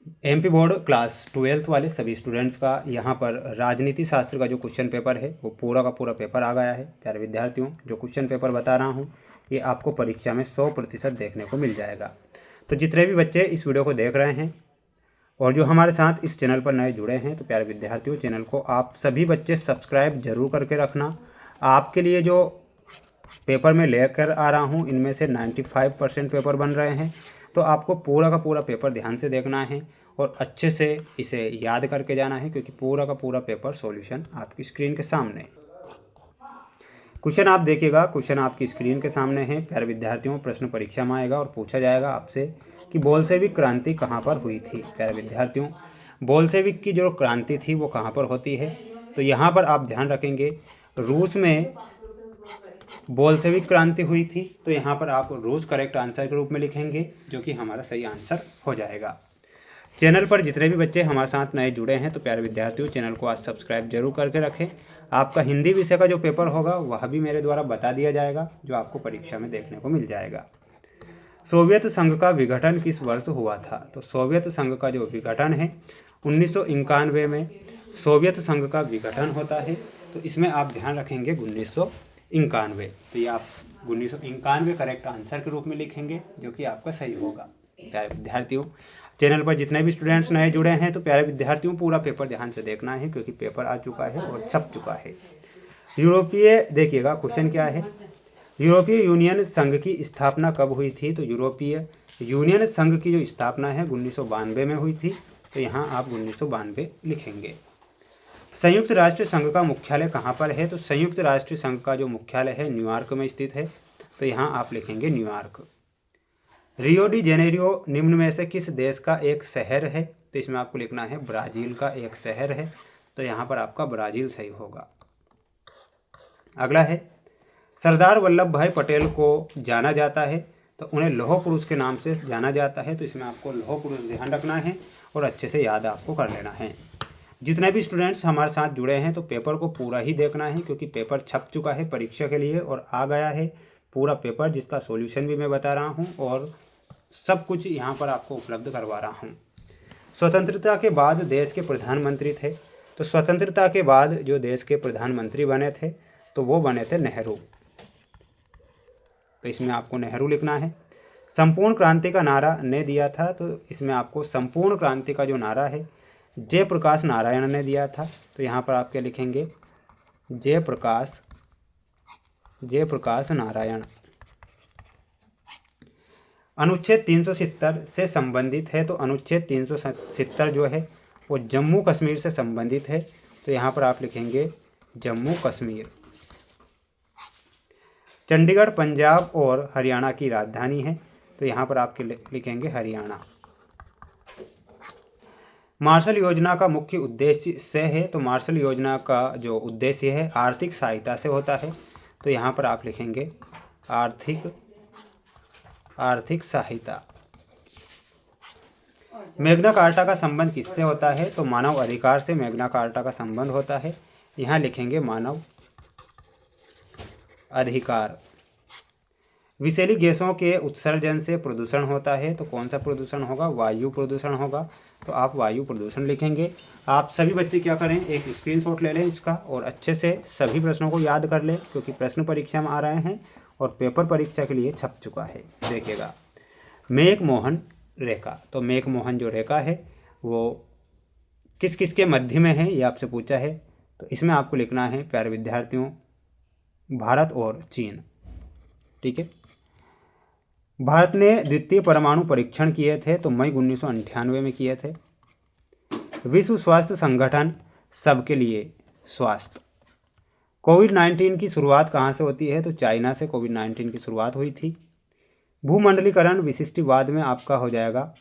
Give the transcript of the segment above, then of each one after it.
MP board class 12th वाले सभी students का यहाँ पर राजनीति शास्त्र का जो क्वेश्चन पेपर है वो पूरा का पूरा पेपर आ गया है। प्यारे विद्यार्थियों, जो क्वेश्चन पेपर बता रहा हूँ ये आपको परीक्षा में 100% देखने को मिल जाएगा। तो जितने भी बच्चे इस वीडियो को देख रहे हैं और जो हमारे साथ इस चैनल पर नए जुड़े हैं, तो प्यारे विद्यार्थियों, चैनल को आप सभी बच्चे सब्सक्राइब जरूर करके रखना। आपके लिए जो पेपर में लेकर आ रहा हूँ इनमें से 95% पेपर बन रहे हैं, तो आपको पूरा का पूरा पेपर ध्यान से देखना है और अच्छे से इसे याद करके जाना है, क्योंकि पूरा का पूरा पेपर सॉल्यूशन आपकी स्क्रीन के सामने है। क्वेश्चन आप देखिएगा, क्वेश्चन आपकी स्क्रीन के सामने है। प्यारे विद्यार्थियों, प्रश्न परीक्षा में आएगा और पूछा जाएगा आपसे कि बोल्शेविक क्रांति कहाँ पर हुई थी। प्यारे विद्यार्थियों, बोल्शेविक की जो क्रांति थी वो कहाँ पर होती है, तो यहाँ पर आप ध्यान रखेंगे रूस में बोल्शेविक क्रांति हुई थी। तो यहाँ पर आप रूस करेक्ट आंसर के रूप में लिखेंगे, जो कि हमारा सही आंसर हो जाएगा। चैनल पर जितने भी बच्चे हमारे साथ नए जुड़े हैं, तो प्यारे विद्यार्थियों, चैनल को आज सब्सक्राइब जरूर करके रखें। आपका हिंदी विषय का जो पेपर होगा वह भी मेरे द्वारा बता दिया जाएगा, जो आपको परीक्षा में देखने को मिल जाएगा। सोवियत संघ का विघटन किस वर्ष हुआ था? तो सोवियत संघ का जो विघटन है 1991 में सोवियत संघ का विघटन होता है। तो इसमें आप ध्यान रखेंगे 1991। तो ये आप 1991 करेक्ट आंसर के रूप में लिखेंगे, जो कि आपका सही होगा। प्यारे विद्यार्थियों, चैनल पर जितने भी स्टूडेंट्स नए जुड़े हैं, तो प्यारे विद्यार्थियों पूरा पेपर ध्यान से देखना है, क्योंकि पेपर आ चुका है और छप चुका है। यूरोपीय देखिएगा क्वेश्चन क्या है, यूरोपीय यूनियन संघ की स्थापना कब हुई थी? तो यूरोपीय यूनियन संघ की जो स्थापना है 1992 में हुई थी। तो यहाँ आप 1992 लिखेंगे। संयुक्त राष्ट्र संघ का मुख्यालय कहाँ पर है? तो संयुक्त राष्ट्र संघ का जो मुख्यालय है न्यूयॉर्क में स्थित है। तो यहाँ आप लिखेंगे न्यूयॉर्क। रियो डी जेनेरियो निम्न में से किस देश का एक शहर है? तो इसमें आपको लिखना है ब्राज़ील का एक शहर है। तो यहाँ पर आपका ब्राज़ील सही होगा। अगला है, सरदार वल्लभ भाई पटेल को जाना जाता है तो उन्हें लौह पुरुष के नाम से जाना जाता है। तो इसमें आपको लौह पुरुष ध्यान रखना है और अच्छे से याद आपको कर लेना है। जितने भी स्टूडेंट्स हमारे साथ जुड़े हैं, तो पेपर को पूरा ही देखना है, क्योंकि पेपर छप चुका है परीक्षा के लिए और आ गया है पूरा पेपर, जिसका सॉल्यूशन भी मैं बता रहा हूँ और सब कुछ यहाँ पर आपको उपलब्ध करवा रहा हूँ। स्वतंत्रता के बाद देश के प्रधानमंत्री थे, तो स्वतंत्रता के बाद जो देश के प्रधानमंत्री बने थे तो वो बने थे नेहरू। तो इसमें आपको नेहरू लिखना है। संपूर्ण क्रांति का नारा ने दिया था, तो इसमें आपको संपूर्ण क्रांति का जो नारा है जयप्रकाश नारायण ने दिया था। तो यहाँ पर आप क्या लिखेंगे? जयप्रकाश नारायण। अनुच्छेद 370 से संबंधित है, तो अनुच्छेद 370 जो है वो जम्मू कश्मीर से संबंधित है। तो यहाँ पर आप लिखेंगे जम्मू कश्मीर। चंडीगढ़ पंजाब और हरियाणा की राजधानी है। तो यहाँ पर आप लिखेंगे हरियाणा। मार्शल योजना का मुख्य उद्देश्य से है, तो मार्शल योजना का जो उद्देश्य है आर्थिक सहायता से होता है। तो यहाँ पर आप लिखेंगे आर्थिक सहायता। मैग्ना कार्टा का संबंध किससे होता है? तो मानव अधिकार से मैग्ना कार्टा का संबंध होता है। यहाँ लिखेंगे मानव अधिकार। विषैली गैसों के उत्सर्जन से प्रदूषण होता है, तो कौन सा प्रदूषण होगा? वायु प्रदूषण होगा। तो आप वायु प्रदूषण लिखेंगे। आप सभी बच्चे क्या करें, एक स्क्रीनशॉट ले लें इसका और अच्छे से सभी प्रश्नों को याद कर लें, क्योंकि प्रश्न परीक्षा में आ रहे हैं और पेपर परीक्षा के लिए छप चुका है। देखिएगा, मेघ मोहन रेखा। तो मेघ मोहन जो रेखा है वो किस किस के मध्य में है, ये आपसे पूछा है। तो इसमें आपको लिखना है प्यारे विद्यार्थियों भारत और चीन। ठीक है, भारत ने द्वितीय परमाणु परीक्षण किए थे, तो मई 1998 में किए थे। विश्व स्वास्थ्य संगठन सबके लिए स्वास्थ्य। कोविड-19 की शुरुआत कहाँ से होती है? तो चाइना से कोविड-19 की शुरुआत हुई थी। भूमंडलीकरण विशिष्टवाद में आपका हो जाएगा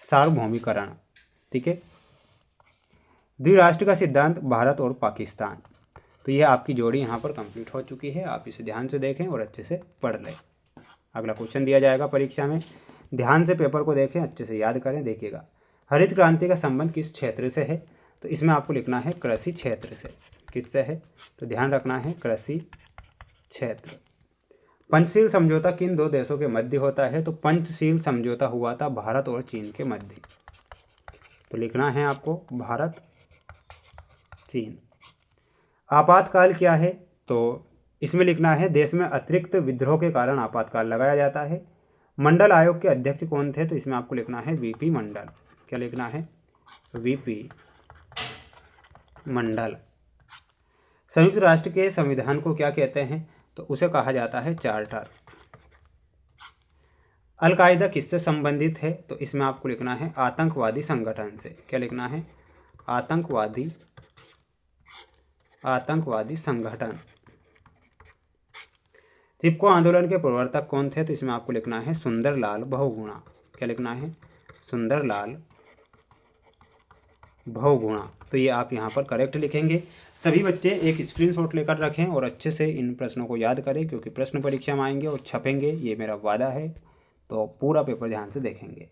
सार्वभौमिकरण। ठीक है, द्विराष्ट्र का सिद्धांत भारत और पाकिस्तान। तो यह आपकी जोड़ी यहाँ पर कंप्लीट हो चुकी है। आप इसे ध्यान से देखें और अच्छे से पढ़ लें। अगला क्वेश्चन दिया जाएगा परीक्षा में, ध्यान से पेपर को देखें, अच्छे से याद करें। देखिएगा, हरित क्रांति का संबंध किस क्षेत्र से है? तो इसमें आपको लिखना है कृषि क्षेत्र से। किससे है? तो ध्यान रखना है कृषि क्षेत्र। पंचशील समझौता किन दो देशों के मध्य होता है? तो पंचशील समझौता हुआ था भारत और चीन के मध्य। तो लिखना है आपको भारत चीन। आपातकाल क्या है, तो इसमें लिखना है देश में अतिरिक्त विद्रोह के कारण आपातकाल लगाया जाता है। मंडल आयोग के अध्यक्ष कौन थे, तो इसमें आपको लिखना है वीपी मंडल। क्या लिखना है, वीपी मंडल। संयुक्त राष्ट्र के संविधान को क्या कहते हैं, तो उसे कहा जाता है चार्टर। अलकायदा किससे संबंधित है, तो इसमें आपको लिखना है आतंकवादी संगठन से। क्या लिखना है, आतंकवादी संगठन। चिपको आंदोलन के प्रवर्तक कौन थे, तो इसमें आपको लिखना है सुंदरलाल बहुगुणा। क्या लिखना है, सुंदरलाल बहुगुणा। तो ये आप यहाँ पर करेक्ट लिखेंगे। सभी बच्चे एक स्क्रीनशॉट लेकर रखें और अच्छे से इन प्रश्नों को याद करें, क्योंकि प्रश्न परीक्षा में आएंगे और छपेंगे, ये मेरा वादा है। तो पूरा पेपर ध्यान से देखेंगे।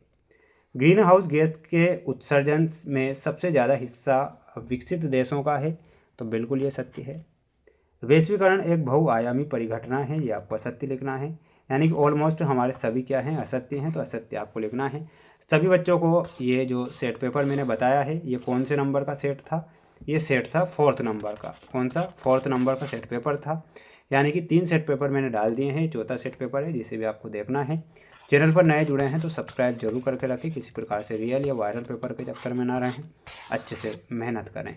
ग्रीन हाउस गैस के उत्सर्जन में सबसे ज़्यादा हिस्सा विकसित देशों का है, तो बिल्कुल ये सत्य है। वैश्वीकरण एक बहुआयामी परिघटना है, ये आपको असत्य लिखना है। यानी कि ऑलमोस्ट हमारे सभी क्या हैं, असत्य हैं, तो असत्य आपको लिखना है। सभी बच्चों को ये जो सेट पेपर मैंने बताया है, ये कौन से नंबर का सेट था, ये सेट था 4th नंबर का। कौन सा, 4th नंबर का सेट पेपर था। यानी कि 3 सेट पेपर मैंने डाल दिए हैं, 4था सेट पेपर है, जिसे भी आपको देखना है। चैनल पर नए जुड़े हैं तो सब्सक्राइब जरूर करके रखें, किसी प्रकार से रियल या वायरल पेपर के चक्कर में ना रहें, अच्छे से मेहनत करें।